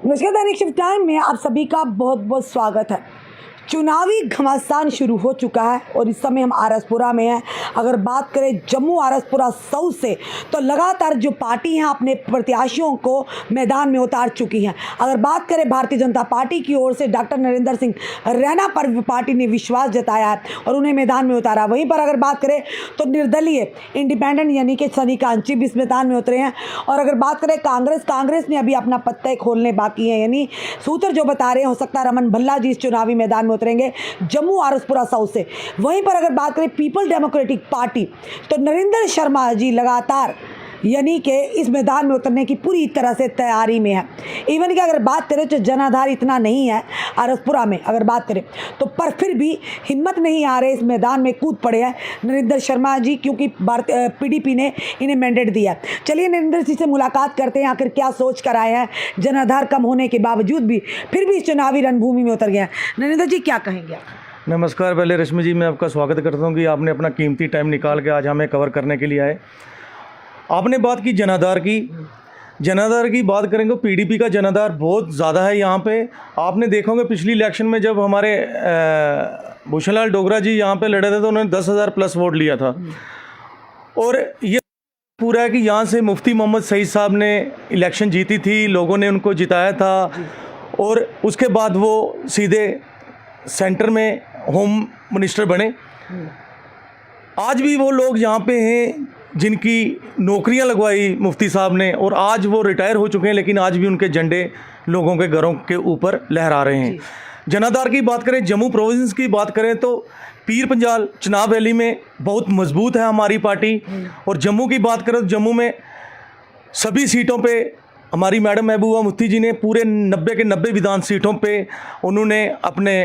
नमस्कार, दैनिक shift time में आप सभी का बहुत बहुत स्वागत है। चुनावी घमासान शुरू हो चुका है और इस समय हम आरसपुरा में हैं। अगर बात करें जम्मू आरसपुरा साउथ से तो लगातार जो पार्टी हैं अपने प्रत्याशियों को मैदान में उतार चुकी हैं। अगर बात करें भारतीय जनता पार्टी की ओर से डॉक्टर नरेंद्र सिंह रैना पर पार्टी ने विश्वास जताया है और उन्हें मैदान में उतारा। वहीं पर अगर बात करें तो निर्दलीय इंडिपेंडेंट यानी कि सनी कांची भी इस मैदान में उतरे हैं। और अगर बात करें कांग्रेस ने अभी अपना पत्ते खोलने बाकी है, यानी सूत्र जो बता रहे हैं हो सकता है रमन भल्ला जी इस चुनावी मैदान में उतरेंगे जम्मू आरसपुरा साउथ से। वहीं पर अगर बात करें पीपल डेमोक्रेटिक पार्टी तो नरेंद्र शर्मा जी लगातार यानी कि इस मैदान में उतरने की पूरी तरह से तैयारी में है। इवन कि अगर बात करें तो जनाधार इतना नहीं है आरसपुरा में, अगर बात करें तो पर फिर भी हिम्मत नहीं आ रहे, इस मैदान में कूद पड़े हैं नरेंद्र शर्मा जी, क्योंकि पीडीपी ने इन्हें मैंडेट दिया। चलिए नरेंद्र जी से मुलाकात करते हैं, आखिर क्या सोच कर आए हैं। जनाधार कम होने के बावजूद भी फिर भी इस चुनावी रणभूमि में उतर गए हैं। नरेंद्र जी क्या कहेंगे आप? नमस्कार। पहले रश्मि जी मैं आपका स्वागत करता हूं कि आपने अपना कीमती टाइम निकाल के आज हमें कवर करने के लिए आए। आपने बात की जनाधार की बात करेंगे तो पीडीपी का जनाधार बहुत ज़्यादा है यहाँ पे। आपने देखा होगा पिछली इलेक्शन में जब हमारे भूषण लाल डोगरा जी यहाँ पे लड़े थे तो उन्होंने 10,000 प्लस वोट लिया था। और ये पूरा है कि यहाँ से मुफ्ती मोहम्मद सईद साहब ने इलेक्शन जीती थी, लोगों ने उनको जिताया था और उसके बाद वो सीधे सेंटर में होम मिनिस्टर बने। आज भी वो लोग यहाँ पे हैं जिनकी नौकरियां लगवाई मुफ्ती साहब ने और आज वो रिटायर हो चुके हैं, लेकिन आज भी उनके झंडे लोगों के घरों के ऊपर लहरा रहे हैं। जनाधार की बात करें, जम्मू प्रोविंस की बात करें तो पीर पंजाल चनाब वैली में बहुत मजबूत है हमारी पार्टी। और जम्मू की बात करें तो जम्मू में सभी सीटों पे हमारी मैडम महबूबा मुफ्ती जी ने पूरे 90 के 90 विधान सीटों पे उन्होंने अपने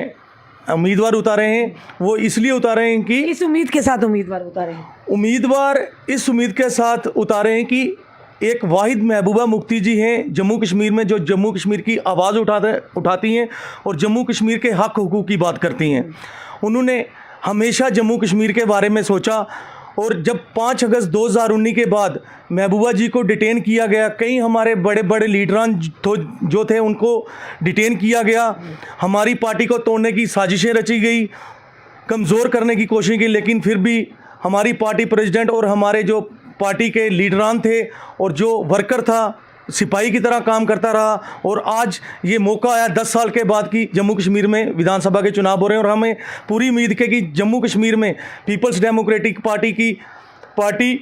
उम्मीदवार उतारे हैं। वो इसलिए उतारे हैं कि इस उम्मीद के साथ उम्मीदवार उतारे हैं, इस उम्मीद के साथ उतारे हैं कि एक वाहिद महबूबा मुफ्ती जी हैं जम्मू कश्मीर में, जो जम्मू कश्मीर की आवाज़ उठाती हैं और जम्मू कश्मीर के हक हुकूक की बात करती हैं। उन्होंने हमेशा जम्मू कश्मीर के बारे में सोचा और जब 5 अगस्त 2019 के बाद महबूबा जी को डिटेन किया गया, कई हमारे बड़े बड़े लीडरान जो थे उनको डिटेन किया गया, हमारी पार्टी को तोड़ने की साजिशें रची गई, कमज़ोर करने की कोशिश की, लेकिन फिर भी हमारी पार्टी प्रेसिडेंट और हमारे जो पार्टी के लीडरान थे और जो वर्कर था सिपाही की तरह काम करता रहा। और आज ये मौका आया 10 साल के बाद कि जम्मू कश्मीर में विधानसभा के चुनाव हो रहे हैं और हमें पूरी उम्मीद है कि जम्मू कश्मीर में पीपल्स डेमोक्रेटिक पार्टी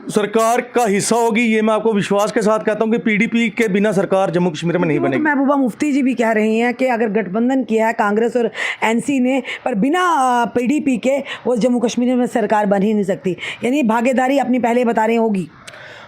सरकार का हिस्सा होगी। ये मैं आपको विश्वास के साथ कहता हूँ कि पीडीपी के बिना सरकार जम्मू कश्मीर में नहीं बनेगी। महबूबा मुफ्ती जी भी कह रही हैं कि अगर गठबंधन किया है कांग्रेस और एनसी ने, पर बिना पीडीपी के वो जम्मू कश्मीर में सरकार बन ही नहीं सकती, यानी भागीदारी अपनी पहले बता रहे होगी।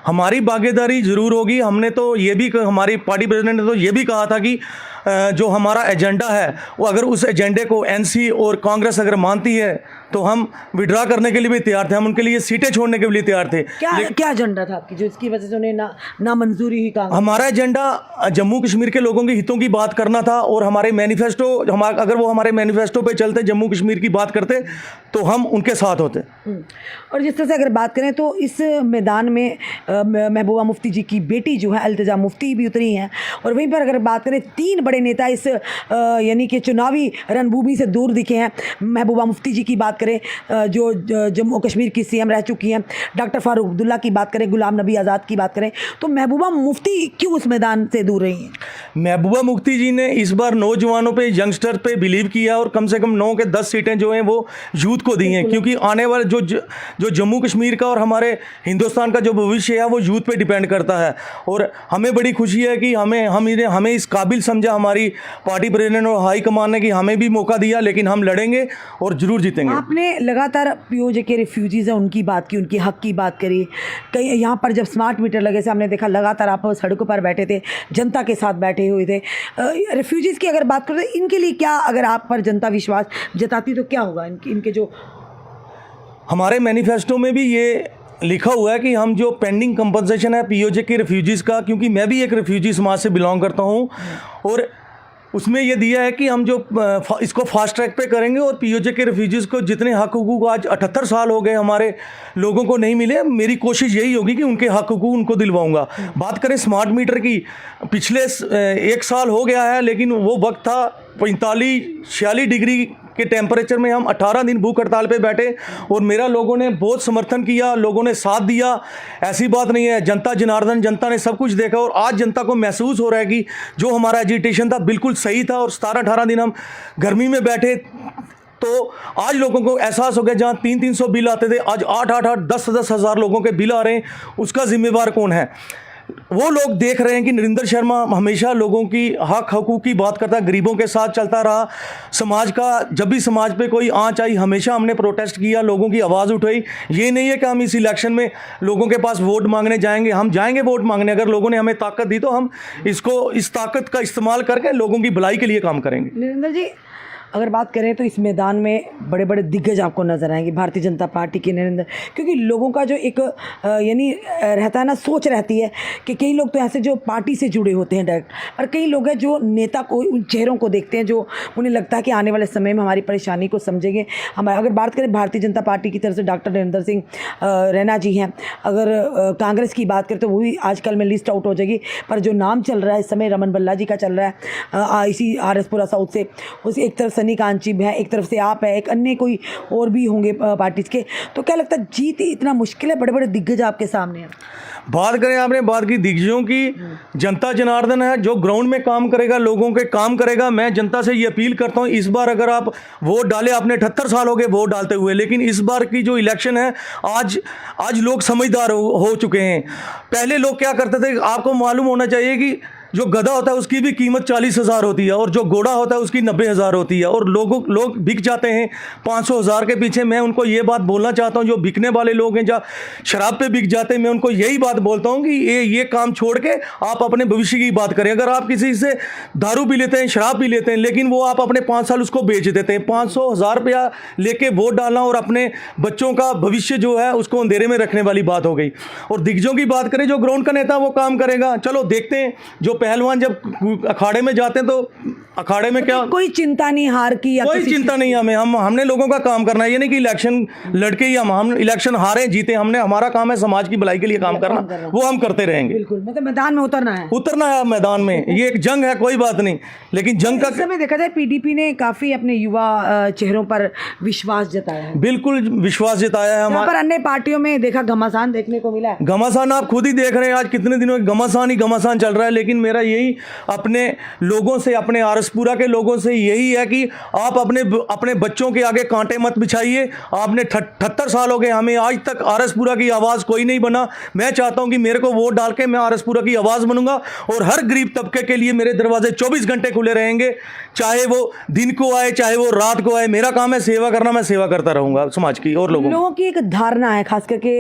हमारी भागीदारी ज़रूर होगी। हमने तो ये भी, हमारी पार्टी प्रेसिडेंट ने तो ये भी कहा था कि जो हमारा एजेंडा है वो अगर उस एजेंडे को एनसी और कांग्रेस अगर मानती है तो हम विड्रा करने के लिए भी तैयार थे, हम उनके लिए सीटें छोड़ने के लिए तैयार थे। क्या एजेंडा था आपकी जो इसकी वजह से उन्हें ना मंजूरी ही? हमारा एजेंडा जम्मू कश्मीर के लोगों के हितों की बात करना था और हमारे मैनिफेस्टो अगर वो हमारे मैनिफेस्टो पे चलते, जम्मू कश्मीर की बात करते तो हम उनके साथ होते। और जिस तरह से अगर बात करें तो इस मैदान में महबूबा मुफ्ती जी की बेटी जो है अल्तजा मुफ्ती भी उतरी हैं। और वहीं पर अगर बात करें 3 बड़े नेता इस यानी कि चुनावी रणभूमि से दूर दिखे हैं। महबूबा मुफ्ती जी की बात करें जो जम्मू कश्मीर की सीएम रह चुकी हैं, डॉक्टर फारूक अब्दुल्ला की बात करें, गुलाम नबी आज़ाद की बात करें, तो महबूबा मुफ्ती क्यों उस मैदान से दूर रही हैं? महबूबा मुफ्ती जी ने इस बार नौजवानों पे, यंगस्टर पे बिलीव किया और कम से कम 9 के 10 सीटें जो हैं वो यूथ को दी हैं, क्योंकि आने वाले जो जम्मू कश्मीर का और हमारे हिंदुस्तान का जो भविष्य है वो यूथ पे डिपेंड करता है। और हमें बड़ी खुशी है कि हमें इस काबिल समझा हमारी पार्टी प्रेसिडेंट और हाई कमान ने कि हमें भी मौका दिया, लेकिन हम लड़ेंगे और ज़रूर जीतेंगे। आपने लगातार पीओजे के रिफ्यूजीज़ हैं उनकी बात की, उनके हक की बात करी। कहीं यहाँ पर जब स्मार्ट मीटर लगे से हमने देखा लगातार आप सड़कों पर बैठे थे, जनता के साथ बैठे हुए थे। रिफ्यूजीज़ की अगर बात करें तो इनके लिए क्या, अगर आप पर जनता विश्वास जताती तो क्या होगा? इनके जो हमारे मैनिफेस्टो में भी ये लिखा हुआ है कि हम जो पेंडिंग कंपनसेशन है पीओजे के रिफ्यूजीज़ का, क्योंकि मैं भी एक रिफ्यूजी समाज से बिलोंग करता हूँ और उसमें ये दिया है कि हम जो इसको फास्ट ट्रैक पे करेंगे और पीओजे के रेफ्यूजीज़ को जितने हक हुकूक आज 78 साल हो गए हमारे लोगों को नहीं मिले, मेरी कोशिश यही होगी कि उनके हक हुकूक उनको दिलवाऊंगा। बात करें स्मार्ट मीटर की, पिछले 1 साल हो गया है, लेकिन वो वक्त था 45-46 डिग्री के टेम्परेचर में हम 18 दिन भूख हड़ताल पे बैठे और मेरा लोगों ने बहुत समर्थन किया, लोगों ने साथ दिया। ऐसी बात नहीं है, जनता जनार्दन, जनता ने सब कुछ देखा और आज जनता को महसूस हो रहा है कि जो हमारा एजिटेशन था बिल्कुल सही था और 17-18 दिन हम गर्मी में बैठे तो आज लोगों को एहसास हो गया, जहाँ 300-300 बिल आते थे आज 8-8-8 10-10 हज़ार लोगों के बिल आ रहे हैं। उसका जिम्मेवार कौन है? वो लोग देख रहे हैं कि नरेंद्र शर्मा हमेशा लोगों की हक हकूक़ की बात करता, गरीबों के साथ चलता रहा। समाज का जब भी समाज पे कोई आंच आई हमेशा हमने प्रोटेस्ट किया, लोगों की आवाज़ उठाई। ये नहीं है कि हम इस इलेक्शन में लोगों के पास वोट मांगने जाएंगे, हम जाएंगे वोट मांगने। अगर लोगों ने हमें ताकत दी तो हम इस ताकत का इस्तेमाल करके लोगों की भलाई के लिए काम करेंगे। नरेंद्र जी, अगर बात करें तो इस मैदान में बड़े बड़े दिग्गज आपको नज़र आएंगे भारतीय जनता पार्टी के नरेंद्र, क्योंकि लोगों का जो एक यानी रहता है ना, सोच रहती है कि कई लोग तो ऐसे जो पार्टी से जुड़े होते हैं डायरेक्ट, और कई लोग हैं जो नेता को, उन चेहरों को देखते हैं जो उन्हें लगता है कि आने वाले समय में हमारी परेशानी को समझेंगे। हम अगर बात करें भारतीय जनता पार्टी की तरफ से डॉक्टर नरेंद्र सिंह रैना जी हैं, अगर कांग्रेस की बात करें तो वो भी आजकल में लिस्ट आउट हो जाएगी, पर जो नाम चल रहा है इस समय रमन बल्ला जी का चल रहा है इसी आरएसपुरा साउथ से। उस एक तरफ सनी कांची है, एक तरफ से आप है, एक अन्य कोई और भी होंगे पार्टीज के, तो क्या लगता है जीत इतना मुश्किल है? बड़े बड़े दिग्गज आपके सामने हैं। बात करें, आपने बात की दिग्गजों की, जनता जनार्दन है जो ग्राउंड में काम करेगा, लोगों के काम करेगा। मैं जनता से ये अपील करता हूँ, इस बार अगर आप वोट डाले, आपने 78 साल हो गए वोट डालते हुए, लेकिन इस बार की जो इलेक्शन है आज लोग समझदार हो चुके हैं। पहले लोग क्या करते थे, आपको मालूम होना चाहिए कि जो गधा होता है उसकी भी कीमत 40,000 होती है और जो घोड़ा होता है उसकी 90,000 होती है, और लोग बिक जाते हैं 500,000 के पीछे। मैं उनको ये बात बोलना चाहता हूँ, जो बिकने वाले लोग हैं, जहाँ शराब पे बिक जाते हैं, मैं उनको यही बात बोलता हूँ कि ये काम छोड़ के आप अपने भविष्य की बात करें। अगर आप किसी से दारू पी लेते हैं, शराब पी लेते हैं, लेकिन वो आप अपने 5 साल उसको बेच देते हैं, 500,000 रुपया लेके वोट डालना और अपने बच्चों का भविष्य जो है उसको अंधेरे में रखने वाली बात हो गई। और दिग्गजों की बात करें, जो ग्राउंड का नेता वो काम करेगा, चलो देखते हैं। जो पहलवान जब अखाड़े में जाते हैं तो अखाड़े में क्या, कोई चिंता नहीं हार की, या कोई चिंता नहीं हमें, हमने लोगों का काम करना है। ये नहीं कि इलेक्शन लड़के ही हम इलेक्शन हारे जीते, हमने, हमारा काम है समाज की भलाई के लिए काम करना, वो हम करते रहेंगे। बिल्कुल, मतलब मैदान में उतरना है मैदान में। ये एक जंग है, कोई बात नहीं, लेकिन जंग का समय देखा जाए पीडीपी ने काफी अपने युवा चेहरों पर विश्वास जताया है। बिल्कुल विश्वास जताया है। हमारे पर अन्य पार्टियों में देखा घमासान देखने को मिला है। घमासान आप खुद ही देख रहे हैं, आज कितने दिनों घमासान ही घमासान चल रहा है। लेकिन मेरा यही अपने लोगों से, अपने आरएसपुरा के लोगों से यही है कि आप अपने बच्चों के आगे कांटे मत बिछाइए। आपने 78 साल हो गए, हमें आज तक आरएसपुरा की आवाज़ कोई नहीं बना। मैं चाहता हूं कि मेरे को वोट डाल के मैं आरएसपुरा की आवाज़ बनूंगा और हर गरीब तबके के लिए मेरे दरवाजे 24 घंटे खुले रहेंगे, चाहे वो दिन को आए चाहे वो रात को आए। मेरा काम है सेवा करना, मैं सेवा करता रहूंगा समाज की और लोगों की एक धारणा है, खास करके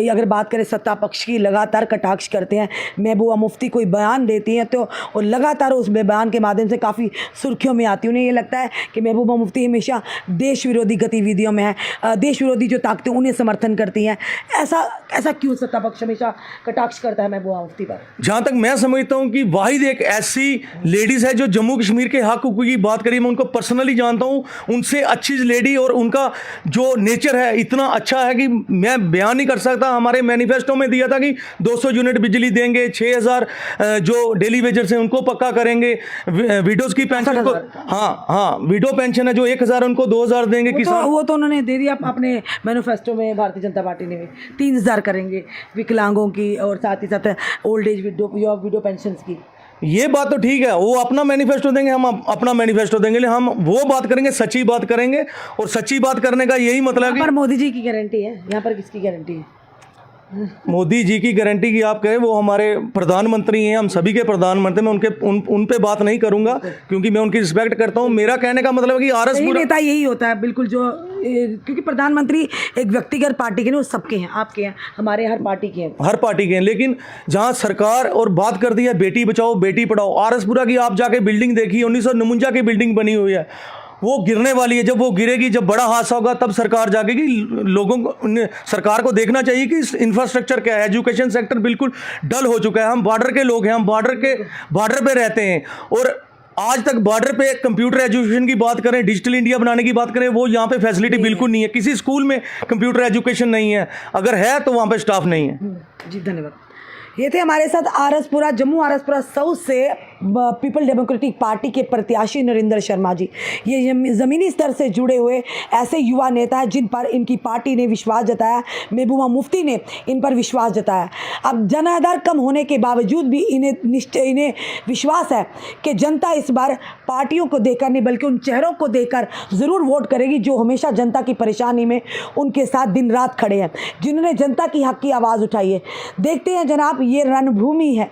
अगर बात करें सत्ता पक्ष की, लगातार कटाक्ष करते हैं। महबूबा मुफ्ती कोई बयान देती हैं तो और लगातार उस बयान के माध्यम से काफ़ी सुर्खियों में आती है। उन्हें ये लगता है कि महबूबा मुफ्ती हमेशा देश विरोधी गतिविधियों में है, देश विरोधी जो ताकतें उन्हें समर्थन करती हैं। ऐसा क्यों सत्ता पक्ष हमेशा कटाक्ष करता है महबूबा मुफ्ती पर? जहाँ तक मैं समझता हूँ कि वाहिद एक ऐसी लेडीज़ है जो जम्मू कश्मीर के हक हुकूक की बात करी। मैं उनको पर्सनली जानता हूँ, उनसे अच्छी लेडी, और उनका जो नेचर है इतना अच्छा है कि मैं बयान नहीं कर सकता। हमारे मैनिफेस्टो में दिया था कि 200 यूनिट बिजली देंगे, 6,000 जो डेली वेजर्स हैं उनको पक्का करेंगे, विडोज़ की पेंशन को, हाँ विडो पेंशन है जो 1,000 उनको 2,000 देंगे। किसान वो तो उन्होंने दे दिया अपने मैनिफेस्टो में। भारतीय जनता पार्टी ने 3,000 करेंगे विकलांगों की और साथ ही साथ ओल्ड एज विडो पेंशन की। ये बात तो ठीक है, वो अपना मैनिफेस्टो देंगे, हम अपना मैनिफेस्टो देंगे, लेकिन हम वो बात करेंगे, सच्ची बात करेंगे। और सच्ची बात करने का यही मतलब है। पर मोदी जी की गारंटी है, यहाँ पर किसकी गारंटी है? मोदी जी की गारंटी की आप कहें, वो हमारे प्रधानमंत्री हैं, हम सभी के प्रधानमंत्री। मैं उन पे बात नहीं करूंगा क्योंकि मैं उनकी रिस्पेक्ट करता हूं। मेरा कहने का मतलब है कि आरएसपुरा नेता यही होता है बिल्कुल, जो क्योंकि प्रधानमंत्री एक व्यक्तिगत पार्टी के नहीं, वो सबके हैं, आपके हैं, हमारे हर पार्टी के हैं, हर पार्टी के हैं। लेकिन जहां सरकार और बात कर दी है बेटी बचाओ बेटी पढ़ाओ, आरएसपुरा की आप जाके बिल्डिंग देखिए, 1949 की बिल्डिंग बनी हुई है, वो गिरने वाली है। जब वो गिरेगी, जब बड़ा हादसा होगा, तब सरकार जागेगी। लोगों को, सरकार को देखना चाहिए कि इंफ्रास्ट्रक्चर क्या है। एजुकेशन सेक्टर बिल्कुल डल हो चुका है। हम बॉर्डर के लोग हैं, हम बॉर्डर पे रहते हैं, और आज तक बॉर्डर पे कंप्यूटर एजुकेशन की बात करें, डिजिटल इंडिया बनाने की बात करें, वो यहाँ पे फैसिलिटी बिल्कुल नहीं है। किसी स्कूल में कंप्यूटर एजुकेशन नहीं है, अगर है तो वहाँ पे स्टाफ नहीं है। जी धन्यवाद। ये थे हमारे साथ आरएसपुरा, जम्मू आरएसपुरा साउथ से पीपल डेमोक्रेटिक पार्टी के प्रत्याशी नरेंद्र शर्मा जी। ये ज़मीनी स्तर से जुड़े हुए ऐसे युवा नेता हैं जिन पर इनकी पार्टी ने विश्वास जताया, महबूबा मुफ्ती ने इन पर विश्वास जताया। अब जन आधार कम होने के बावजूद भी इन्हें विश्वास है कि जनता इस बार पार्टियों को देखकर नहीं बल्कि उन चेहरों को देखकर ज़रूर वोट करेगी जो हमेशा जनता की परेशानी में उनके साथ दिन रात खड़े हैं, जिन्होंने जनता की हक की आवाज़ उठाई है। देखते हैं जनाब, ये रणभूमि है,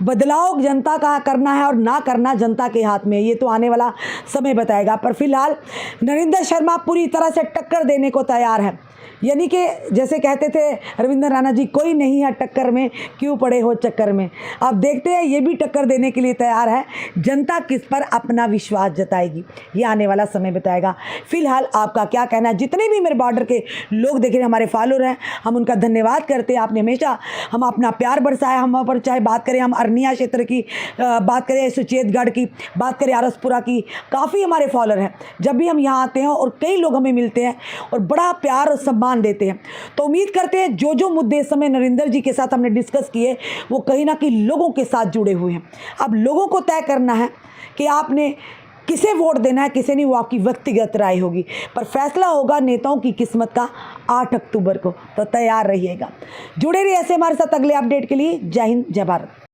बदलाव जनता का करना है और ना करना जनता के हाथ में, ये तो आने वाला समय बताएगा। पर फिलहाल नरेंद्र शर्मा पूरी तरह से टक्कर देने को तैयार है, यानी कि जैसे कहते थे रविंद्र राणा जी, कोई नहीं है टक्कर में, क्यों पड़े हो चक्कर में। अब देखते हैं ये भी टक्कर देने के लिए तैयार है। जनता किस पर अपना विश्वास जताएगी, ये आने वाला समय बताएगा। फिलहाल आपका क्या कहना है? जितने भी मेरे बॉर्डर के लोग देख रहे हैं, हमारे फॉलोअर हैं, हम उनका धन्यवाद करते हैं। आपने हमेशा हम अपना प्यार बरसाया हम पर, चाहे बात करें हम अरनिया क्षेत्र की, बात करें सुचेतगढ़ की, बात करें आरसपुरा की, काफ़ी हमारे फॉलोअर हैं। जब भी हम यहाँ आते हैं और कई लोग हमें मिलते हैं और बड़ा प्यार और सम्मान देते हैं, तो उम्मीद करते हैं जो जो मुद्दे इस समय नरेंद्र जी के साथ हमने डिस्कस किए वो कहीं ना कहीं लोगों के साथ जुड़े हुए हैं। अब लोगों को तय करना है कि आपने किसे वोट देना है, किसे नहीं, वो आपकी व्यक्तिगत राय होगी, पर फैसला होगा नेताओं की किस्मत का 8 अक्टूबर को। तो तैयार रहिएगा, जुड़े रहिए ऐसे हमारे साथ अगले अपडेट के लिए। जय हिंद, जय भारत।